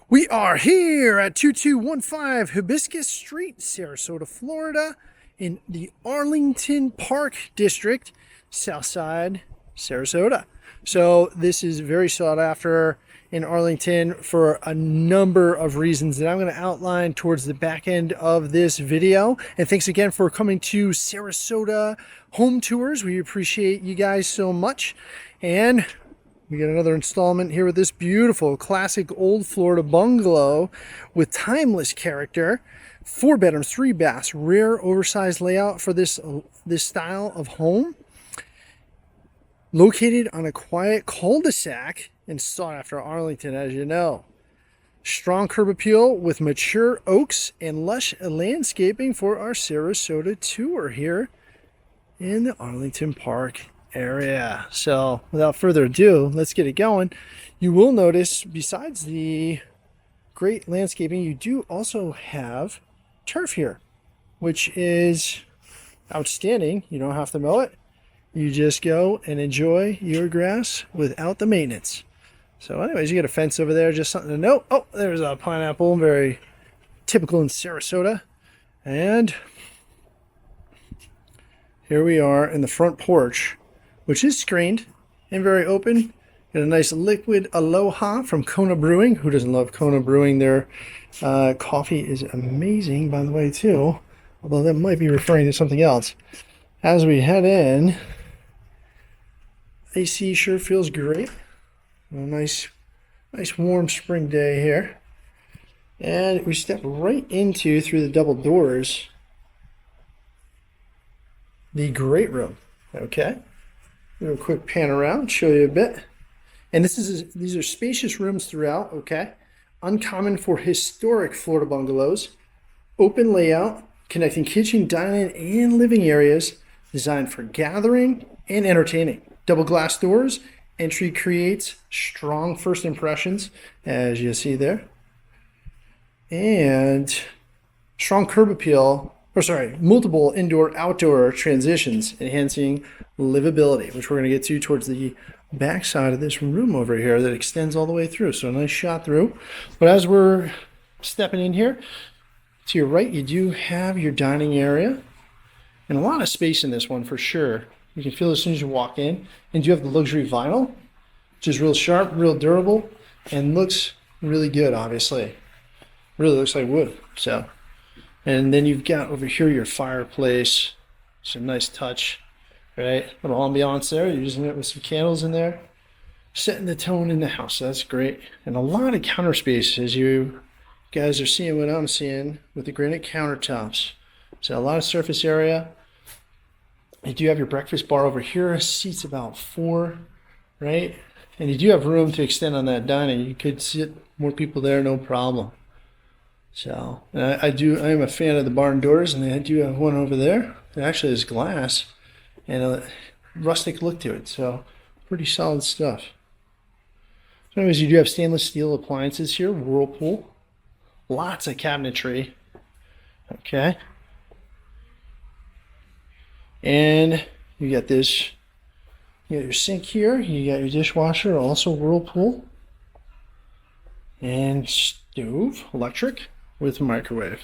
We are here at 2215 Hibiscus Street, Sarasota, Florida, in the Arlington Park district, Southside, Sarasota. So this is very sought after in Arlington for a number of reasons that I'm going to outline towards the back end of this video. And thanks again for coming to Sarasota Home Tours. We appreciate you guys so much. And we got another installment here with this beautiful classic old Florida bungalow with timeless character. 4 bedrooms, 3 baths, rare oversized layout for this style of home. Located on a quiet cul-de-sac in sought after Arlington, as you know. Strong curb appeal with mature oaks and lush landscaping for our Sarasota tour here in the Arlington Park area. So without further ado, let's get it going. You will notice besides the great landscaping, you do also have turf here, which is outstanding. You don't have to mow it. You just go and enjoy your grass without the maintenance. So anyways, you get a fence over there, just something to note. Oh, there's a pineapple, very typical in Sarasota. And here we are in the front porch, which is screened and very open. Got a nice liquid Aloha from Kona Brewing. Who doesn't love Kona Brewing? Their coffee is amazing, by the way, too. Although that might be referring to something else. As we head in, AC sure feels great. A nice warm spring day here. And we step right into, through the double doors, the great room. Okay. Do a quick pan around, show you a bit. And these are spacious rooms throughout, okay? Uncommon for historic Florida bungalows. Open layout, connecting kitchen, dining, and living areas, designed for gathering and entertaining. Double glass doors, entry creates strong first impressions, as you see there. And strong curb appeal, multiple indoor-outdoor transitions, enhancing livability, which we're going to get to towards the back side of this room over here that extends all the way through. So a nice shot through. But as we're stepping in here, to your right, you do have your dining area. And a lot of space in this one for sure. You can feel as soon as you walk in. And you have the luxury vinyl, which is real sharp, real durable, and looks really good, obviously. Really looks like wood. So. And then you've got over here your fireplace. It's a nice touch, right? Little ambiance there. You're using it with some candles in there. Setting the tone in the house. So that's great. And a lot of counter space as you guys are seeing what I'm seeing with the granite countertops. So a lot of surface area. You do have your breakfast bar over here. Seats about 4, right? And you do have room to extend on that dining. You could sit more people there, no problem. So I am a fan of the barn doors, and I do have one over there. It actually is glass and a rustic look to it. So pretty solid stuff. So anyways, you do have stainless steel appliances here, Whirlpool, lots of cabinetry. Okay. And you got this, you got your sink here, you got your dishwasher, also Whirlpool, and stove, electric, with microwave.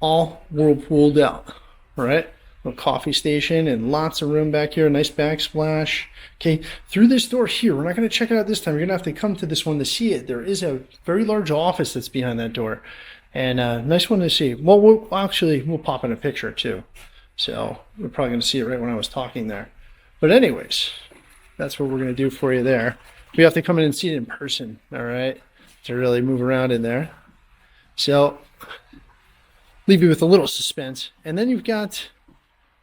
All Whirlpooled out, right? A coffee station and lots of room back here, nice backsplash. Okay, through this door here, we're not going to check it out this time. You're going to have to come to this one to see it. There is a very large office that's behind that door, and a nice one to see. Well, we'll pop in a picture too. So we're probably going to see it right when I was talking there. But anyways, that's what we're going to do for you there. We have to come in and see it in person, all right, to really move around in there. So leave you with a little suspense. And then you've got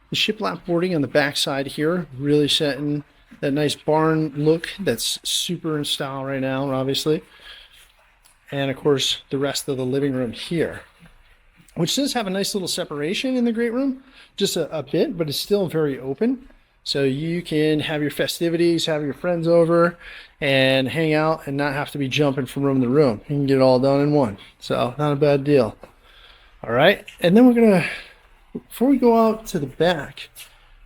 the shiplap boarding on the back side here, really setting that nice barn look that's super in style right now, obviously. And of course, the rest of the living room here, which does have a nice little separation in the great room, just a bit, but it's still very open. So you can have your festivities, have your friends over, and hang out and not have to be jumping from room to room. You can get it all done in one. So not a bad deal. All right. And then we're going to, before we go out to the back,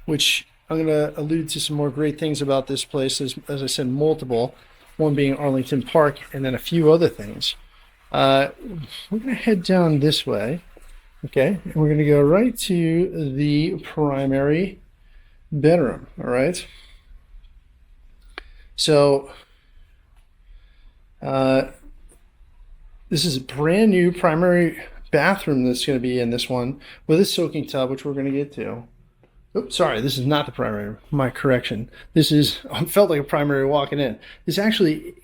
which I'm going to allude to some more great things about this place, as I said, multiple, one being Arlington Park, and then a few other things. We're going to head down this way. Okay, and we're going to go right to the primary bedroom. All right. So this is a brand new primary bathroom that's going to be in this one with a soaking tub, which we're going to get to. Oops, sorry, this is not the primary. My correction. This is felt like a primary walking in. This actually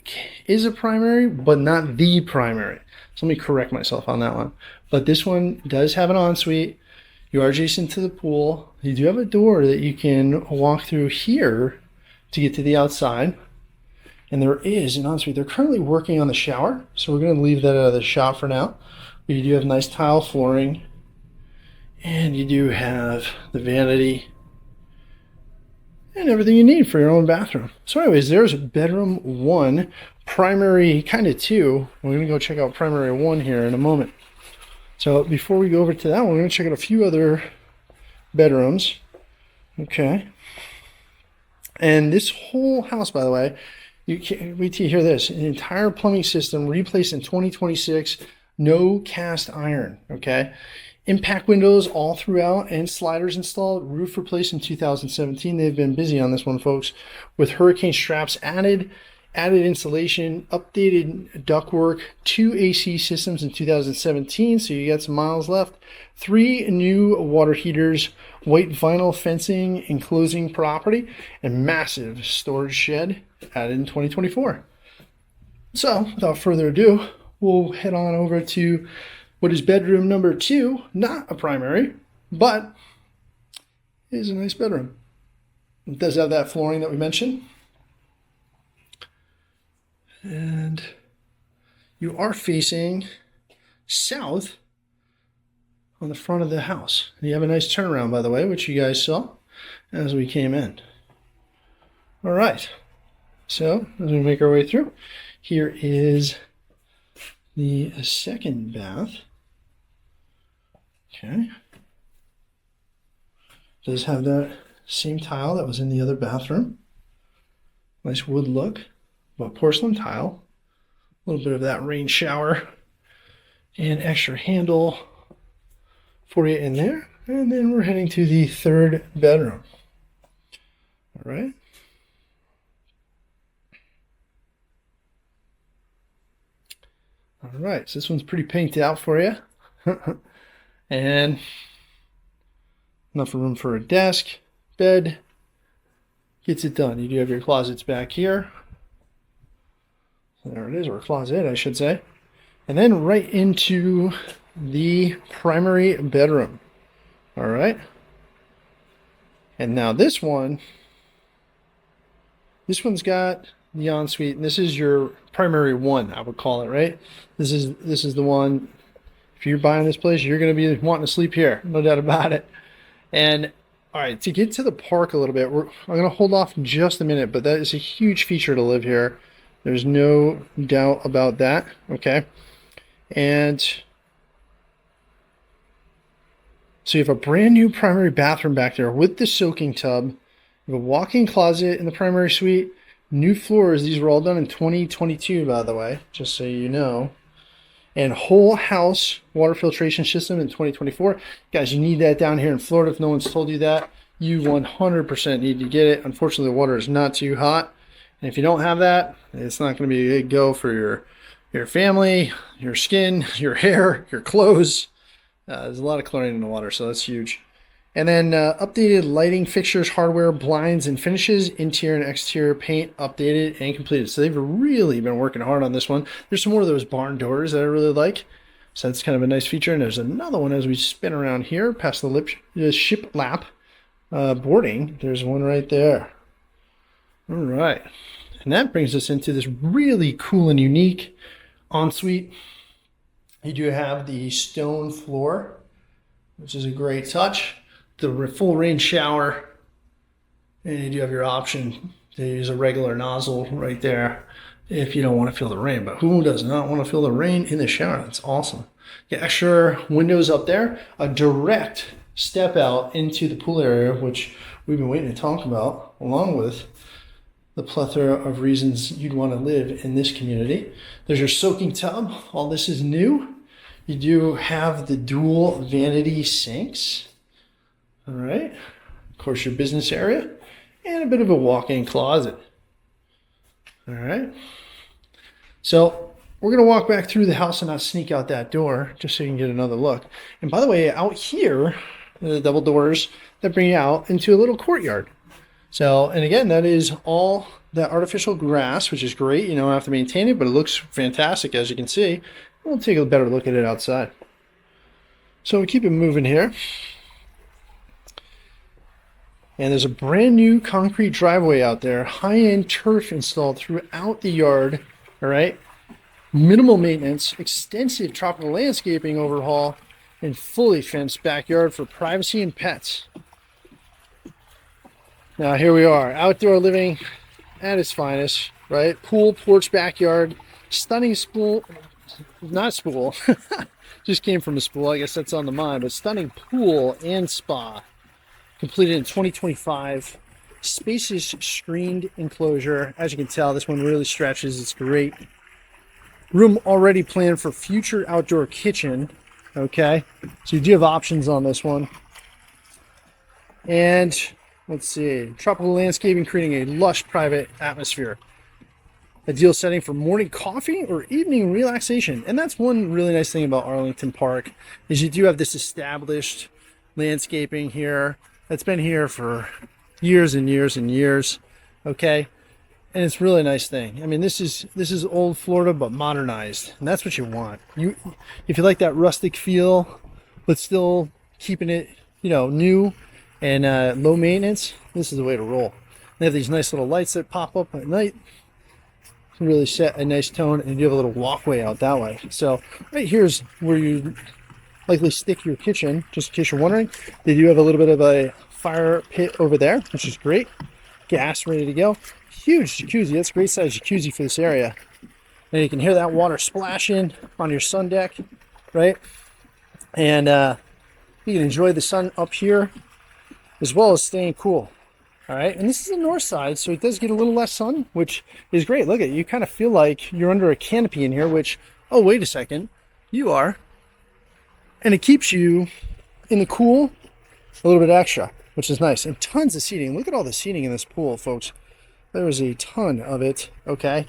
is a primary, but not the primary. So let me correct myself on that one. But this one does have an ensuite. You are adjacent to the pool. You do have a door that you can walk through here to get to the outside. And there is an ensuite. They're currently working on the shower, so we're going to leave that out of the shop for now. But you do have nice tile flooring. And you do have the vanity and everything you need for your own bathroom. So anyways, there's bedroom 1, primary kind of 2. We're going to go check out primary 1 here in a moment. So before we go over to that one, we're going to check out a few other bedrooms. Okay. And this whole house, by the way, you can't wait till you hear this. An entire plumbing system replaced in 2026. No cast iron. Okay. Impact windows all throughout and sliders installed. Roof replaced in 2017. They've been busy on this one, folks, with hurricane straps added insulation, updated ductwork, 2 AC systems in 2017, so you got some miles left. 3 new water heaters, white vinyl fencing enclosing property, and massive storage shed added in 2024. So, without further ado, we'll head on over to what is bedroom number 2, not a primary, but is a nice bedroom. It does have that flooring that we mentioned. And you are facing south on the front of the house. And you have a nice turnaround, by the way, which you guys saw as we came in. All right. So as we make our way through, here is the second bath. Okay. Does have that same tile that was in the other bathroom. Nice wood look, but porcelain tile. A little bit of that rain shower and extra handle for you in there. And then we're heading to the third bedroom. All right. All right, so this one's pretty painted out for you. And enough room for a desk, bed, gets it done. You do have your closets back here. There it is, or a closet, I should say. And then right into the primary bedroom. All right. And now this one's got the ensuite, and this is your primary 1, I would call it, right? This is the one. If you're buying this place, you're going to be wanting to sleep here, no doubt about it. And all right, to get to the park a little bit, I'm going to hold off in just a minute, but that is a huge feature to live here. There's no doubt about that. Okay, and so you have a brand new primary bathroom back there with the soaking tub. You have a walk-in closet in the primary suite. New floors. These were all done in 2022, by the way, just so you know. And whole house water filtration system in 2024. Guys, you need that down here in Florida. If no one's told you that, you 100% need to get it. Unfortunately, the water is not too hot. And if you don't have that, it's not going to be a good go for your family, your skin, your hair, your clothes. There's a lot of chlorine in the water, so that's huge. And then updated lighting, fixtures, hardware, blinds, and finishes, interior and exterior paint updated and completed. So they've really been working hard on this one. There's some more of those barn doors that I really like. So that's kind of a nice feature. And there's another one as we spin around here past the ship lap boarding. There's one right there. All right. And that brings us into this really cool and unique ensuite. You do have the stone floor, which is a great touch. The full rain shower, and you do have your option to use a regular nozzle right there if you don't want to feel the rain. But who does not want to feel the rain in the shower? That's awesome. Get extra windows up there, a direct step out into the pool area, which we've been waiting to talk about, along with the plethora of reasons you'd want to live in this community. There's your soaking tub. All this is new. You do have the dual vanity sinks. All right. Of course, your business area and a bit of a walk-in closet. All right. So we're going to walk back through the house and not sneak out that door just so you can get another look. And by the way, out here, the double doors that bring you out into a little courtyard. So, and again, that is all that artificial grass, which is great. You don't have to maintain it, but it looks fantastic, as you can see. We'll take a better look at it outside. So we keep it moving here. And there's a brand new concrete driveway out there, high-end turf installed throughout the yard. All right, minimal maintenance, extensive tropical landscaping overhaul, and fully fenced backyard for privacy and pets. Now here we are, outdoor living at its finest, right? Pool, porch, backyard, stunning just came from a spool, I guess that's on the mind, but stunning pool and spa. Completed in 2025. Spacious screened enclosure. As you can tell, this one really stretches. It's great. Room already planned for future outdoor kitchen. Okay, so you do have options on this one. And let's see, tropical landscaping creating a lush private atmosphere. Ideal setting for morning coffee or evening relaxation. And that's one really nice thing about Arlington Park is you do have this established landscaping here that's been here for years and years and years. Okay, and it's really a nice thing. I mean, this is old Florida but modernized, and that's what you want. If you like that rustic feel but still keeping it, new and low maintenance, this is the way to roll. They have these nice little lights that pop up at night to really set a nice tone, and you have a little walkway out that way. So right here's where you likely stick your kitchen, just in case you're wondering. They do have a little bit of a fire pit over there, which is great. Gas ready to go. Huge jacuzzi. That's a great size jacuzzi for this area. And you can hear that water splashing on your sun deck, right? And you can enjoy the sun up here as well as staying cool. All right, and this is the north side, so it does get a little less sun, which is great. Look at it. You kind of feel like you're under a canopy in here, which, oh, wait a second, you are. And it keeps you in the cool a little bit extra, which is nice. And tons of seating. Look at all the seating in this pool, folks. There is a ton of it, okay?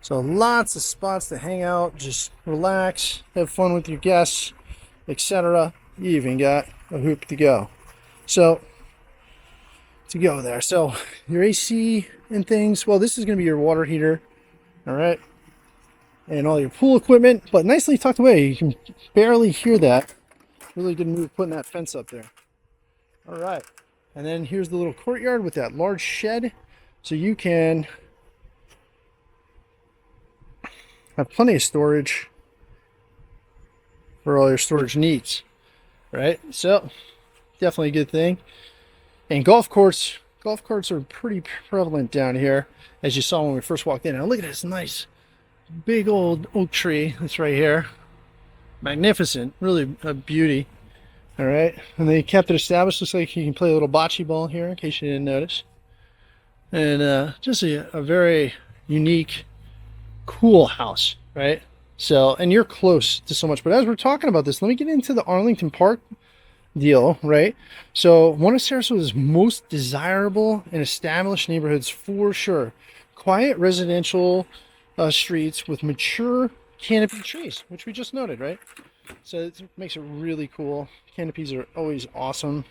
So lots of spots to hang out, just relax, have fun with your guests, etc. You even got a hoop to go. So, to go there. So, your AC and things, well, this is going to be your water heater, all right? And all your pool equipment, but nicely tucked away. You can barely hear that. Really good move putting that fence up there. All right. And then here's the little courtyard with that large shed. So you can have plenty of storage for all your storage needs. Right? So definitely a good thing. And golf courts are pretty prevalent down here, as you saw when we first walked in. Now look at this nice big old oak tree that's right here. Magnificent, really a beauty. All right, and they kept it established. Looks like you can play a little bocce ball here, in case you didn't notice. And just a very unique, cool house, right? So, and you're close to so much. But as we're talking about this, let me get into the Arlington Park deal, right? So, one of Sarasota's most desirable and established neighborhoods for sure. Quiet residential streets with mature canopy trees, which we just noted, right? So it makes it really cool. Canopies are always awesome.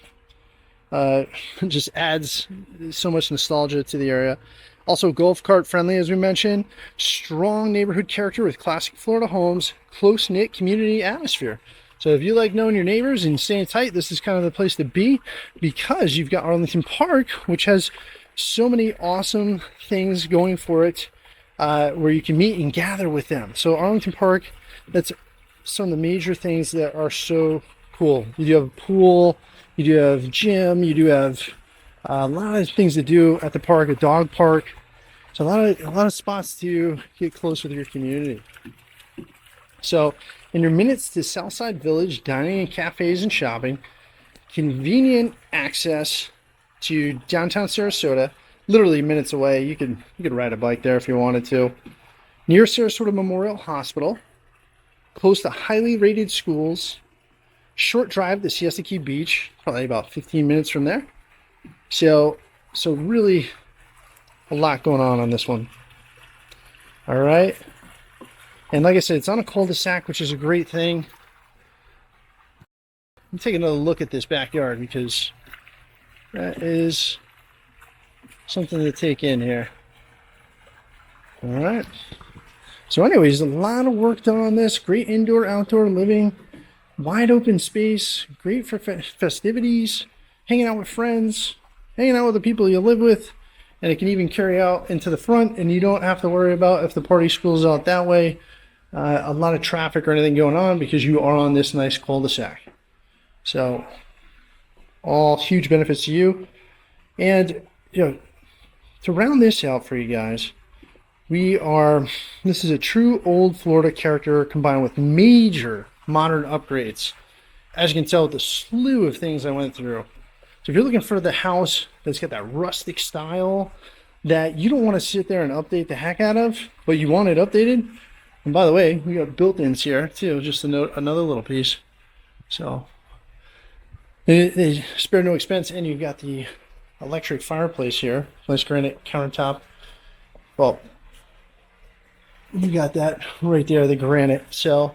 Just adds so much nostalgia to the area. Also golf cart friendly, as we mentioned. Strong neighborhood character with classic Florida homes. Close-knit community atmosphere. So if you like knowing your neighbors and staying tight, this is kind of the place to be, because you've got Arlington Park, which has so many awesome things going for it. Where you can meet and gather with them. So Arlington Park, that's some of the major things that are so cool. You do have a pool, you do have gym, you do have a lot of things to do at the park, a dog park. So a lot of spots to get close with your community. So in your minutes to Southside Village, dining and cafes and shopping, convenient access to downtown Sarasota, literally minutes away. You could ride a bike there if you wanted to. Near Sarasota Memorial Hospital, close to highly rated schools, short drive to Siesta Key Beach, probably about 15 minutes from there. So really a lot going on this one. All right. And like I said, it's on a cul-de-sac, which is a great thing. I'm taking another look at this backyard because that is something to take in here. All right. So anyways, a lot of work done on this. Great indoor, outdoor living, wide open space, great for festivities, hanging out with friends, hanging out with the people you live with. And it can even carry out into the front, and you don't have to worry about if the party schools out that way. A lot of traffic or anything going on because you are on this nice cul-de-sac. So all huge benefits to you. And to round this out for you guys, this is a true old Florida character combined with major modern upgrades. As you can tell with the slew of things I went through. So if you're looking for the house that's got that rustic style that you don't want to sit there and update the heck out of, but you want it updated. And by the way, we got built-ins here too, just to note another little piece. So they spare no expense, and you've got the electric fireplace here, nice granite countertop. Well, you got that right there, the granite. So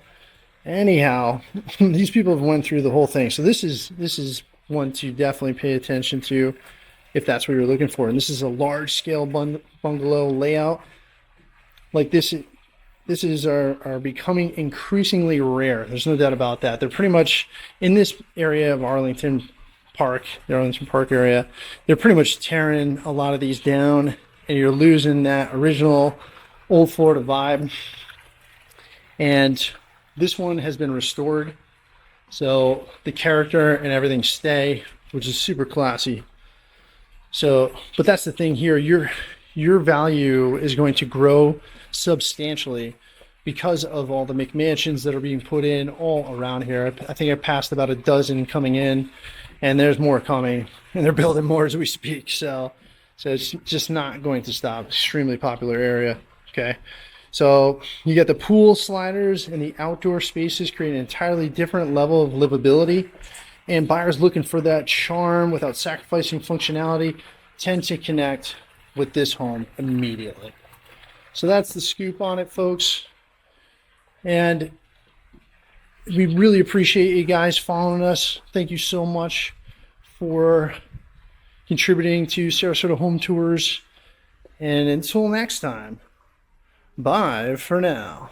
anyhow, these people have went through the whole thing. So this is one to definitely pay attention to if that's what you're looking for. And this is a large scale bungalow layout. Like this are becoming increasingly rare. There's no doubt about that. They're pretty much in this area of Arlington Park, the Arlington Park area. They're pretty much tearing a lot of these down, and you're losing that original old Florida vibe. And this one has been restored, so the character and everything stay, which is super classy. So, but that's the thing here. Your value is going to grow substantially because of all the McMansions that are being put in all around here. I think I passed about a dozen coming in, and there's more coming, and they're building more as we speak. So it's just not going to stop. Extremely popular area. Okay. So you got the pool sliders and the outdoor spaces create an entirely different level of livability, and buyers looking for that charm without sacrificing functionality tend to connect with this home immediately. So that's the scoop on it, folks. And we really appreciate you guys following us. Thank you so much for contributing to Sarasota Home Tours. And until next time, bye for now.